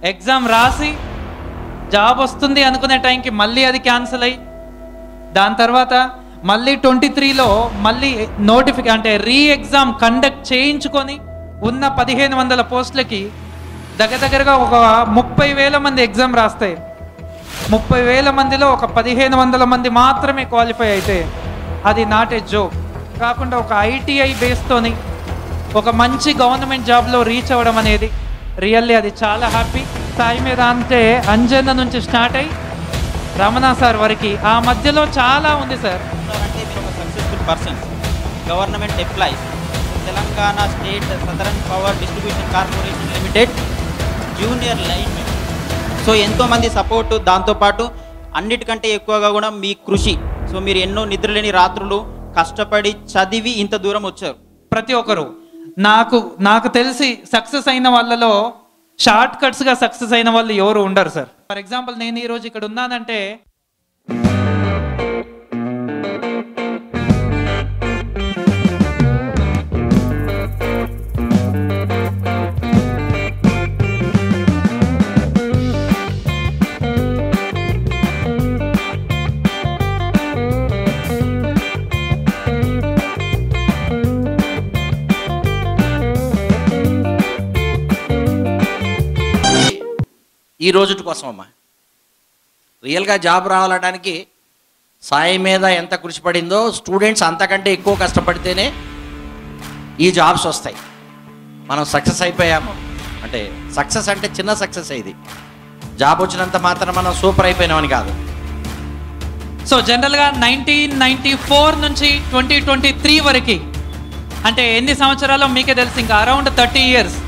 Exam రాసి job వస్తుంది అనుకునే టైంకి మళ్ళీ అది క్యాన్సిల్ అయ్యి, దాని తర్వాత మళ్ళీ 23లో మళ్ళీ అంటే రీ ఎగ్జామ్ కండక్ట్ చేయించుకొని ఉన్న 1500 పోస్టులకి దగ్గరగా ఒక 30,000 మంది ఎగ్జామ్ రాస్తే 30,000 మందిలో ఒక 1,500 మంది మాత్రమే క్వాలిఫై అయితే అది నాట్ ఏ జోక్. కాకుండా ఒక ITI బేస్తోని ఒక మంచి గవర్నమెంట్ జాబ్లో రీచ్ అవ్వడం అనేది రియల్లీ అది చాలా హ్యాపీ. సాయి మీద అంటే అంజన్న నుంచి స్టార్ట్ అయ్యి రమణ సార్ వరకు ఆ మధ్యలో చాలా ఉంది సార్. అంటే మీరు ఒక successful person, government employees, Telangana state southern power distribution corporation limited junior linemen. So ఎంతోమంది సపోర్టు, దాంతోపాటు అన్నిటికంటే ఎక్కువగా కూడా మీ కృషి. సో మీరు ఎన్నో నిద్రలేని రాత్రులు కష్టపడి చదివి ఇంత దూరం వచ్చారు. ప్రతి ఒక్కరు నాకు తెలిసి సక్సెస్ అయిన వాళ్ళలో షార్ట్ కట్స్గా సక్సెస్ అయిన వాళ్ళు ఎవరు ఉండరు సార్. ఫర్ ఎగ్జాంపుల్ నేను ఈరోజు ఇక్కడ ఉన్నానంటే ఈ రోజుటి కోసం అమ్మా. రియల్గా జాబ్ రావడానికి సాయి మీద ఎంత కృషి పడిందో స్టూడెంట్స్ అంతకంటే ఎక్కువ కష్టపడితేనే ఈ జాబ్స్ వస్తాయి. మనం సక్సెస్ అయిపోయాము అంటే సక్సెస్ అంటే చిన్న సక్సెస్ ఇది. జాబ్ వచ్చినంత మాత్రం మనం సూపర్ అయిపోయినామని కాదు. సో జనరల్గా 1994 నుంచి 2023 వరకు అంటే ఎన్ని సంవత్సరాలు మీకే తెలుసు, ఇంకా అరౌండ్ 30 ఇయర్స్.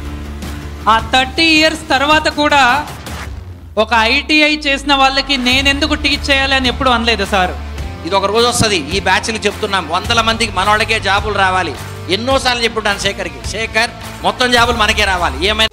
ఆ 30 ఇయర్స్ తర్వాత కూడా ఒక ITI చేసిన వాళ్ళకి నేనెందుకు టీచ్ చేయాలి అని ఎప్పుడు అనలేదు సార్. ఇది ఒక రోజు వస్తుంది. ఈ బ్యాచ్కి చెప్తున్నాం 100 మందికి మన వాళ్ళకే జాబులు రావాలి. ఎన్నోసార్లు చెప్పుంటాను శేఖర్కి, శేఖర్ మొత్తం జాబులు మనకే రావాలి. ఏమైనా